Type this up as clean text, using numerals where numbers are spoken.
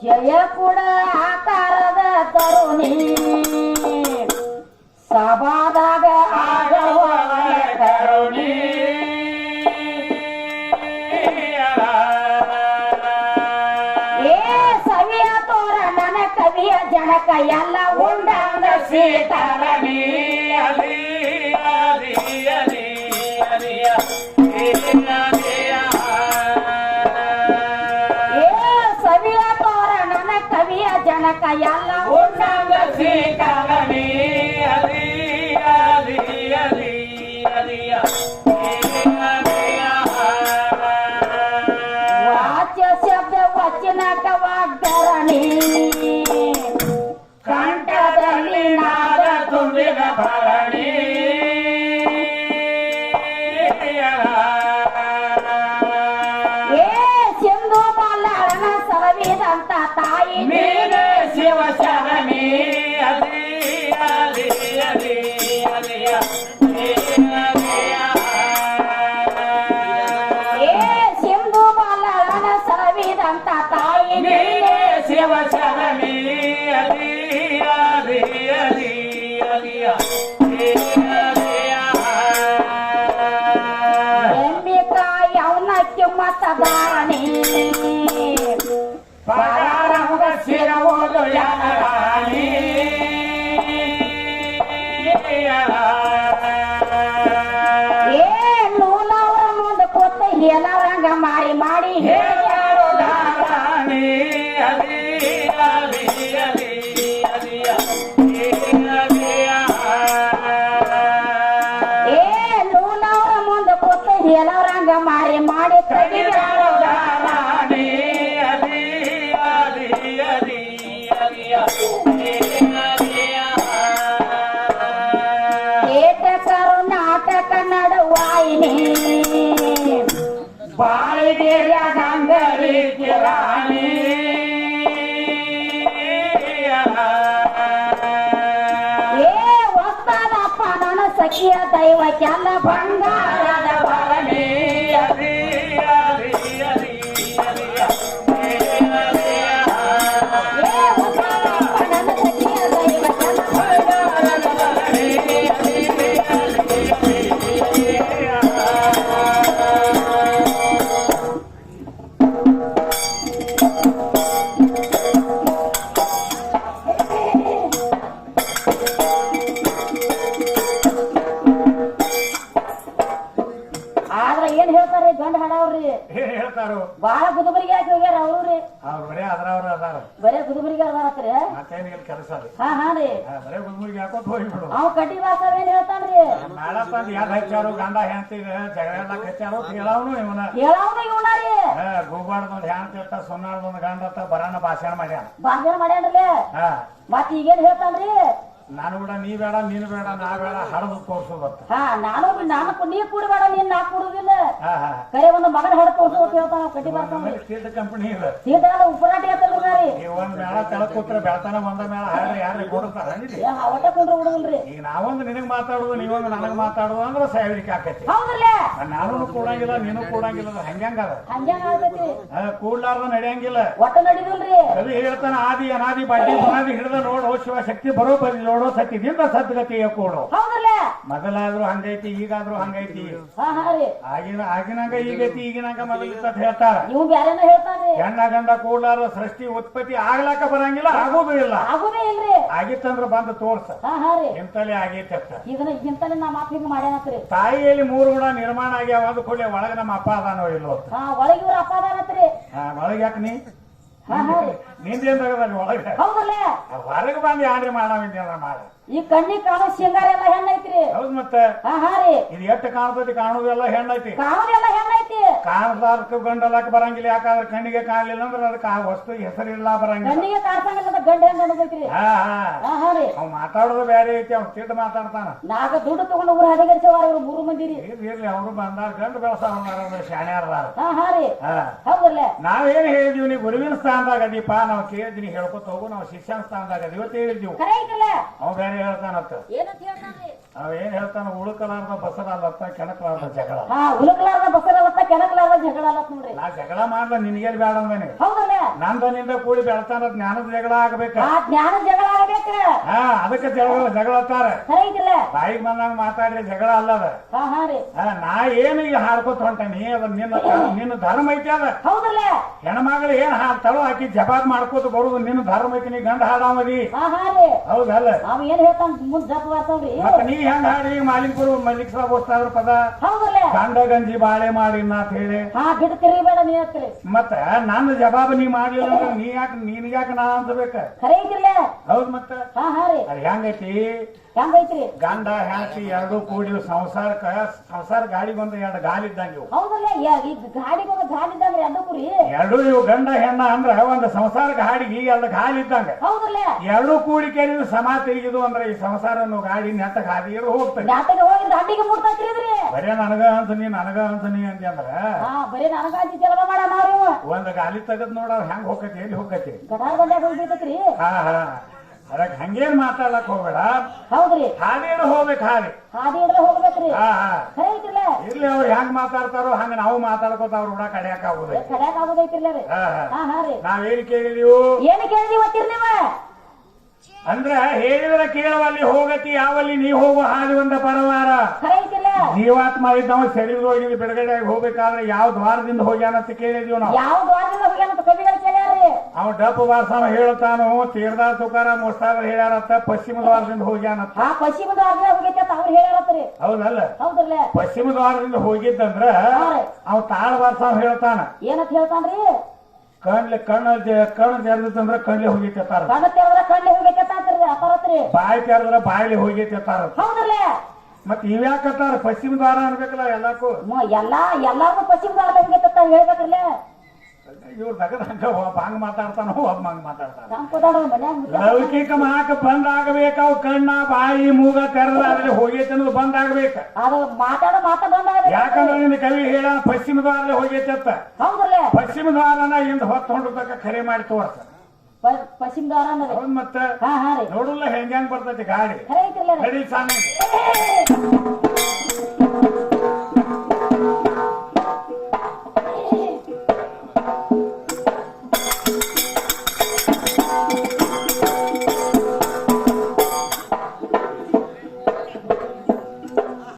ಜಯ ಕೂಡ ಆಕಾರದ ತರುಣಿ ಸಭಾದಾಗ ಆಡುವ ಕರುಣಿ ಏ ಸವಿಯ ತೋರ ನನ್ನ ಕವಿಯ ಜನಕ ಎಲ್ಲ ಉಂಡಂದ ಸೀತಾರಾಮಿ ಅಲಿ ಅಲಿ ಅಲಿ ಅಲಿಯ ಜನಕ ಎಲ್ಲ ಉಂಡಂಗ ಸೀತಾರಾಮಿ ಅಲಿ ಅಲಿ ಅಲಿ ಅಲಿಯ ವಾಚ್ಯ ಶಬ್ದ ವಚನಕ ವಾಗ್ಧರಣಿ ಕಂಠದಲ್ಲಿ ನಾದ ತುಂಬಿದ ಭರಣಿ ಏ ಸಿಂಧು ಮಲ್ಲಾಳನ ಸಲವಿದಂತ ತಾಯಿ ಶಿವಶರಣಿ ಅಲಿ ಅಲಿ ಅಲಿ ಅಲಿಯ ಏ ಸಿಂಧು ಮಲ್ಲಾಳನ ಸಲವಿದಂತ ತಾಯಿ ಶಿವಶರಣಿ ಅಲಿ ಅಲಿ ಅಲಿ ಅಲಿಯ ಎಂಬಿಕಾಯಿ ಅವನಕ್ಕೆ ಮತದಾರಣಿ ಪರಾರಂಗ ಶಿರವೋದು ಯಾರಾಣಿ ಏ ನೂಲವರ ಮುಂದೆ ಕೂತ ಹೇಳರಂಗ ಮಾಡಿ ಮಾಡಿ ಹೇಳೋದಾರಾಣಿ ಅಲಿ ಅಲಿ ಅಲಿ ಅಲಿಯ ಏ ನೂಲವರ ಮುಂದೆ ಕೂತ ಹೇಳರಂಗ ಮಾಡಿ ಮಾಡಿ ತೆಗಿದಾರೋದಾರಾಣಿ ಅಲಿ ಅಲಿ ಅಲಿ ಅಲಿಯ ಏಟಕರು ನಾಟಕ ನಡುವಾಯಿನಿ ಬಾಳಿಗೆಯ ಗಂಗರಿ ಕಿರಾಣಿ ಏ ಒತ್ತದಪ್ಪ ನನ್ನ ಸಖಿಯ ದೈವಕ್ಕೆಲ್ಲ ಬಂಗಾರದ ಭರಣಿ ಅಲಿ ಅಲಿ ಅಲಿ ಅಲಿಯ ಅದಾರ ಬರೇ ಗುದುಮರಿಗೆ ಅದಾರತ್ರಿ ಮತ್ತೇನಿಲ್ಲ ಕೆಲಸ ರೀ ಹಾ ರೀ ಬರೇ ಗುಲ್ಮುರ್ಗಿ ಹಾಕೋತ್ ಹೋಗ್ಬಿಡು ಅವ್ ಕಡ್ಡಿ ಬಾರ್ಸಾವ್ ಏನ್ ಹೇಳ್ತಾನ್ರಿ ಮೇಳಪ್ಪ ಅಂದ್ ಯಾರು ಹಚ್ಚಾರು ಗಂಡ ಹೆಂಡ್ತಿಗ ಜಗಳ ಎಲ್ಲ ಹಚ್ಚಾರು ಹೇಳವನು ಇವನ ಹೇಳವ್ನು ಇವನ ರೀ ಗೋಬಾರ್ದೊಂದ್ ಹೆಣ್ತಿರ್ತ ಸುನ್ನಾರ್ದೊಂದ್ ಗಂಡ ಬರಾನ ಭಾಷಣ ಮಾಡ್ಯಾನ ಭಾಷಣ ಮಾಡ್ಯಾನ್ರಲ್ಲ ಮತ್ ಈಗೇನ್ ಹೇಳ್ತಾನ್ರಿ ನಾನು ಕೂಡ ನೀ ಬೇಡ ನೀನು ಬೇಡ ನಾ ಬೇಡ ಹಡದು ತೋರ್ಸೋದತ್ತ ನಾನು ನೀ ಕೂಡಬೇಡ ನೀನ್ ನಾ ಕೂಡುದಿಲ್ಲ ಕರೆ ಒಂದು ಮಗನ ಹಡ ತೋರ್ಸು ಅಂತ ಹೇಳ್ತಾನ ಕಟ್ಟಿ ಬರ್ತಾನ ಸೀಟ್ ಕಂಪನಿ ಇದೆ ಸೀಟ್ ಉಪರಾಟಿ ಹೇಳ್ತಾರಿ ನೀವು ಒಂದ್ ಮೇಳ ತೆಳಕ್ ಕೂತ್ರ ಬೆಳ್ತಾನ ಒಂದ ಮೇಳ ಹಾಡ್ರಿ ಯಾರು ಕೊಡ್ತಾರ ಅವಟ ಕೊಂಡ್ರ ಹುಡುಗಲ್ರಿ ಈಗ ನಾವೊಂದು ನಿನಗ್ ಮಾತಾಡುದು ನೀವೊಂದು ನನಗ್ ಮಾತಾಡುದು ಅಂದ್ರೆ ಸಾವಿರಕ್ಕೆ ಆಕೈತಿ ಹೌದಲ್ಲ ನಾನು ಕೂಡಂಗಿಲ್ಲ ನೀನು ಕೂಡಂಗಿಲ್ಲ ಹಂಗ್ಯಾಂಗ ಅದ ಹಂಗ್ಯಾಂಗ ಆಗ್ತೈತಿ ಕೂಡ್ಲಾರ್ದ ನಡೆಯಂಗಿಲ್ಲ ಒಟ್ಟ ನಡಿದಿಲ್ರಿ ಕವಿ ಹೇಳ್ತಾನ ಆದಿ ಅನಾದಿ ಬಾಟಿ ಬುನಾದಿ ಹಿಡಿದ ನೋಡು ಶಿವ ಶಕ್ತಿ ಬರೋ ಬದಿ ನೋಡು ಸತ್ಯದಿಂದ ಸದ್ಗತಿಯ ಕೂಡು ಹೌದಲ್ಲ ಮೊದಲಾದ್ರೂ ಹಂಗೈತಿ ಈಗಾದ್ರೂ ಹಂಗೈತಿ ರೀ ಆಗಿನಾಗ ಈಗೈತಿ ಈಗಿನಾಗ ಮೊದಲಿತ್ತ ಹೇಳ್ತಾರ ನೀವು ಬ್ಯಾರೇನ ಹೇಳ್ತಾರ್ರಿ ಹೆಣ್ಣ ಗಂಡ ಕೂಡ್ಲಾರ ಸೃಷ್ಟಿ ಉತ್ಪತ್ತಿ ಆಗ್ಲಾಕ ಬರಂಗಿಲ್ಲ ಆಗೋದು ಇಲ್ಲ ಆಗುದೇ ಇಲ್ರಿ ಆಗಿತ್ತಂದ್ರ ಬಂದು ತೋರ್ಸ ರೀ ಇಂತಲೇ ಆಗೈತಿ ಅಂತ ಇದನ್ನ ಇಂತಲೇ ನಾ ಮಾತು ಹಿಂಗ ಮಾಡ್ಯಾನತ್ರಿ ತಾಯಿಯಲ್ಲಿ 3 ಗುಣ ನಿರ್ಮಾಣ ಆಗ್ಯಾವ ಅಂದ ಕೂಡಲೇ ಒಳಗ ನಮ್ಮ ಅಪ್ಪ ಅದಾನೋ ಇಲ್ಲೋ ಒಳಗೆ ಇವ್ರ ಅಪ್ಪ ಅದಾನತ್ರಿ ಒಳಗೆ ಯಾಕೆ ನಿಂದೇನ್ ತಗದ ಒಳಗೆ ಹೌದಲ್ಲ ಹೊರಗೆ ಬಂದು ಯಾನ್ರಿ ಮಾಡಾವಿದ್ಯಲ್ಲ ಮಾಡ ಈ ಕಣ್ಣಿಗೆ ಕಾಣೋ ಶೇಂಗಾರ ಎಲ್ಲ ಹೆಣ್ಣೈತ್ರಿ ಹೌದ್ ಮತ್ತೆ ರೀ ಇದು ಎಷ್ಟು ಕಾಣ್ತೈತಿ ಕಾಣುದೆಲ್ಲ ಹೆಣ್ಣೈತಿ ಕಾಣೋದೆಲ್ಲ ಹೆಣ್ಣೈತಿ ಕಾಣಲಾರ್ಕ ಗಂಡಲಾಕ ಬರಂಗಿಲ್ಲ ಯಾಕಂದ್ರೆ ಕಣ್ಣಿಗೆ ಕಾಣಲಿಲ್ಲ ಅಂದ್ರೆ ಅದಕ್ಕೆ ಆ ವಸ್ತು ಹೆಸರಿಲ್ಲ ಬರಂಗಿಲ್ಲ ಕಣ್ಣಿಗೆ ಕಾಡ್ಸಂಗಿಲ್ಲ ಗಂಡ ಹೆಂಗ ಅನ್ಬೇಕ್ರಿ ರೀ ಅವ್ ಮಾತಾಡೋದು ಬೇರೆ ಐತಿ ಅವ್ನು ತಿಟ್ಟು ಮಾತಾಡ್ತಾನ ನಾಗ ದುಡ್ಡು ತಗೊಂಡು ಊರ್ ಹದಗೆಡ್ಸವಾರ ಇವ್ರು 3 ಮಂದಿ ರೀ ಇರ್ಲಿ ಅವ್ರು ಬಂದಾರ ಗಂಡು ಬೆಳಸಾರ ಶಾಣ್ಯಾರ ರೀ ಹೌದಲ್ಲ ನಾವೇನ್ ಹೇಳಿದೀವಿ ನೀ ಗುರುವಿನ ಸ್ಥಾನದಾಗ ಅದೀಪ ನಾವ್ ಕೇಳಿದ್ನಿ ಹೇಳ್ಕೊತ ಹೋಗು ನಾವು ಶಿಷ್ಯನ ಸ್ಥಾನದಾಗ ಅದೀವಿ ಅಂತ ಹೇಳಿದ್ವಿ ಖರೆ ಐತಲ್ಲ ಅವ್ ಬೇರೆ ಹೇಳ್ತಾನತ್ತ ಏನಂತ ಹೇಳ್ತಾನ್ರಿ ಅವ್ ಏನ್ ಹೇಳ್ತಾನ ಉಳುಕಲಾರ್ದ ಬಸರಲ್ಲತ್ತ ಕೆಣಕಲಾರ್ದ ಜಗಳ ಉಳುಕಲಾರ್ದ ಬಸರಲ್ಲತ್ತ ಕೆಣಕಲಾರ್ದ ಜಗಳ ಅಲ್ಲತ್ ನೋಡ್ರಿ ನಾ ಜಗಳ ಮಾಡ್ಲ ನಿನ್ಗೇನ್ ಬೇಡ ಅಂದಾನೆ ಹೌದಲ್ಲ ನಂದನಿಂದ ಕೂಡಿ ಬೆಳತಾನ ಜ್ಞಾನದ ಜಗಳ ಆಗ್ಬೇಕ ಜ್ಞಾನ ಜಗಳ ಆಗಬೇಕ ಅದಕ್ಕೆ ಜಗಳತ್ತಾರ ಖರೆ ಐತಿಲ್ಲ ಬಾಯಿಗೆ ಬಂದಂಗ ಮಾತಾಡ್ರಿ ಜಗಳ ಅಲ್ಲದ ರೀ ನಾ ಏನು ಈಗ ಹಾಡ್ಕೊತ ಹೊಂಟನಿ ಅದ ನಿನ್ನ ಧರ್ಮ ಐತಿ ಅದ ಹೌದಲ್ಲ ಹೆಣ್ಮಗಳು ಏನ್ ತಳೋ ಹಾಕಿ ಜಪಾತ್ ಮಾಡ್ಕೋತ ಬರುದು ನಿನ್ನ ಧರ್ಮ ಐತಿ ನೀ ಗಂಡ ಹಾಡಾಮದಿ ರೀ ಹೌದಲ್ಲ ಅವ್ ಏನ್ ಹೇಳ್ತಾನ ಮುಂದ್ ಜಪ್ ಬರ್ತಾವ್ರಿ ಮತ್ತ ನೀ ಹೆಂಗ್ ಹಾಡಿ ಮಾಲಿಕ್ಪುರು ಮಲ್ಲಿಕ್ ಸಾಬ್ ಓದ್ತಾದ್ರ ಪದ ಹೌದಲ್ಲ ಗಂಡ ಗಂಜಿ ಬಾಳೆ ಮಾಡಿ ಅಂತ ಹೇಳಿ ಬಿಟ್ಟು ತಿರುಗಬೇಡ ನೀ ಹತ್ರಿ ಮತ್ತ ನನ್ನ ಜವಾಬ್ ನೀ ಮಾಡ್ಲಿಲ್ಲ ಅಂದ್ರೆ ನೀನ್ ಯಾಕೆ ನಾ ಅನ್ಸಬೇಕ ಖರೆ ಐತಿಲ್ಲ ಹೌದ್ ಮತ್ತ ರೀ ಅದ್ ಹೆಂಗೈತಿ ಹೆಂಗೈತ್ರಿ ಗಂಡ ಹೆಂಡತಿ ಎರಡು ಕೂಡಿ ಸಂಸಾರ ಗಾಳಿಗೊಂದು 2 ಗಾಲಿ ಇದ್ದಂಗ ಇವು ಹೌದಲ್ಲ ಈ ಗಾಡಿಗೆ ಒಂದು ಗಾಲಿ ಇದ್ದಂಗ್ರಿ ಅಡ್ಡಕುರಿ ಎರಡು ಇವು ಗಂಡ ಹೆಣ್ಣ ಅಂದ್ರ ಒಂದು ಸಂಸಾರ ಗಾಡಿಗೆ 2 ಗಾಲಿ ಇದ್ದಂಗ ಹೌದಲ್ಲ ಎರಡು ಕೂಡಿ ಕೇಳಿದ್ರು ಸಮ ತಿರುಗಿದು ಅಂದ್ರೆ ಈ ಸಂಸಾರ ಗಾಡಿ ನೆಟ್ಟ ಗಾದಿ ಹೋಗ್ತದೆ ನಾಟಕ ಹೋಗಿ ದಂಡಿಗೆ ಮುಟ್ತಾಕ್ರಿ ಬರೇ ನನಗ ಅಂತೀನಿ ಅಂದ್ರ ಬರೀ ನನಗ ಅಂತಿ ಜಲವ ಮಾಡ ನಾವು ಒಂದ್ ಗಾಲಿ ತೆಗದ್ ನೋಡ ಹೆಂಗ್ ಹೋಗತಿ ಎಲ್ಲಿ ಹೋಗತಿ ಗಟಾರ ಬಂದಾಗ ಹೋಗ್ಬೇಕ್ರಿ ಅದಕ್ಕೆ ಹಂಗೇನ್ ಮಾತಾಡ್ಲಕ್ ಹೋಗ್ಬೇಡ ಹೌದ್ರಿ ಹಾದಿ ಹೋಗ್ಬೇಕು ಹಾದಿ ಹಿಡಿದ್ರೆ ಹೋಗ್ಬೇಕ್ರಿ ಖರೆ ಐತಿಲ್ಲ ಇರ್ಲಿ ಅವ್ರು ಹೆಂಗ್ ಮಾತಾಡ್ತಾರೋ ಹಂಗ ನಾವು ಮಾತಾಡ್ಕೋತ ಅವ್ರು ಕೂಡ ಕಡಿಯಾಕ ಆಗುದ ಕಡ್ಯಾಕ ಆಗೋದೈತಿರ್ಲ ರೀ ರೀ ನಾವೇನ್ ಕೇಳಿದೀವು ಏನು ಕೇಳಿದೀವಿ ಒತ್ತಿರ್ ನೀವ ಅಂದ್ರ ಹೇಳಿದ್ರೆ ಕೇಳುವಲ್ಲಿ ಹೋಗತಿ ಯಾವಲ್ಲಿ ನೀ ಹೋಗುವ ಹಾದಿ ಒಂದ ಪರವಾರ ಖರೆ ಐತಿಲ್ಲ ಜೀವಾತ್ಮ ಇದ್ದವ ಶರೀರದೊಳಗಿಂದ ಬಿಡುಗಡೆ ಹೋಗ್ಬೇಕಾದ್ರೆ ಯಾವ ದ್ವಾರದಿಂದ ಹೋಗ್ಯಾನಂತ ಕೇಳಿದೀವಿ ನಾವು ಯಾವ ದ್ವಾರದಿಂದ ಹೋಗ್ಯಾನಂತ ಕವಿಗಳು ಕೇಳ್ಯಾರ್ರಿ ಅವ ಡಬ್ಬ ಬಾರ್ಸವ ಹೇಳ್ತಾನು ತೀರ್ದಾರ್ ತುಕಾರ ಮುಸ್ತಾದ್ರ ಹೇಳ್ಯಾರತ್ತ ಪಶ್ಚಿಮ ದ್ವಾರದಿಂದ ಹೋಗ್ಯಾನತ್ತ ಪಶ್ಚಿಮ ದ್ವಾರದಿಂದ ಹೋಗೈತೆ ಅಂತ ಅವ್ರು ಹೇಳ್ಯಾರತ್ರಿ ಹೌದಲ್ಲ ಹೌದಲ್ಲ ಪಶ್ಚಿಮ ದ್ವಾರದಿಂದ ಹೋಗಿದ್ದಂದ್ರ ಅವ ತಾಳ ಬಾರ್ಸವ ಹೇಳ್ತಾನ ಏನಂತ ಹೇಳ್ತಾನ್ರಿ ಕಣ್ಣು ತೆರೆದಂದ್ರ ಕಣ್ಲಿ ಹೋಗೈತೆ ಕಣ್ಣು ತೆರೆದ್ರ ಕಣ್ಲಿ ಹೋಗೈತೆ ಅತ್ತಾರತ್ರಿ ಬಾಯಿ ತೆರೆದ್ರ ಬಾಯಿಲಿ ಹೋಗೈತೆ ಹೌದಲ್ಲ ಮತ್ ಇವ್ಯಾಕತ್ತಾರ ಪಶ್ಚಿಮ ದ್ವಾರ ಅನ್ಬೇಕಲ್ಲ ಎಲ್ಲಾಕು ಎಲ್ಲಾರ್ಗು ಪಶ್ಚಿಮ ದ್ವಾರ ಹೋಗೈತೆ ಹೇಳ್ಬೇಕ್ರಲ್ಲ ಇವ್ರ ತಗದ ಒಬ್ಬ ಹಂಗ ಮಾತಾಡ್ತಾನೋ ಒಬ್ಬ ಹಂಗ ಮಾತಾಡ್ತಾನ ಲೌಕಿಕ ಮಾಕ ಬಂದ್ ಆಗ್ಬೇಕ ಅವ್ ಕಣ್ಣ ಬಾಯಿ ಮೂಗ ತೆರೆದ್ರ ಅದ್ರಲ್ಲಿ ಹೋಗೈತೆ ಅನ್ನೋದು ಬಂದ್ ಆಗ್ಬೇಕ ಅದು ಮಾತಾಡ ಬಂದ ಯಾಕಂದ್ರೆ ನಿನ್ನ ಕವಿ ಹೇಳ ಪಶ್ಚಿಮ ದ್ವಾರದಲ್ಲಿ ಹೋಗೈತೆ ಅಂತ ಹೌದಲ್ಲ ಪಶ್ಚಿಮ ದ್ವಾರನ ಇಂದ ಹೊತ್ತು ಹೊಂಡತಕ್ಕ ಖರೆ ಮಾಡಿ ತೋರ್ಸ ಪಶ್ಚಿಮ ದ್ವಾರ ಹೌದ್ ಮತ್ತ ನೋಡಲ್ಲ ಹೆಂಗ್ ಬರ್ತೈತಿ ಗಾಡಿ ಖರೆ ಐತಿಲ್ಲ ನಡಿ ಸಾಂಗ್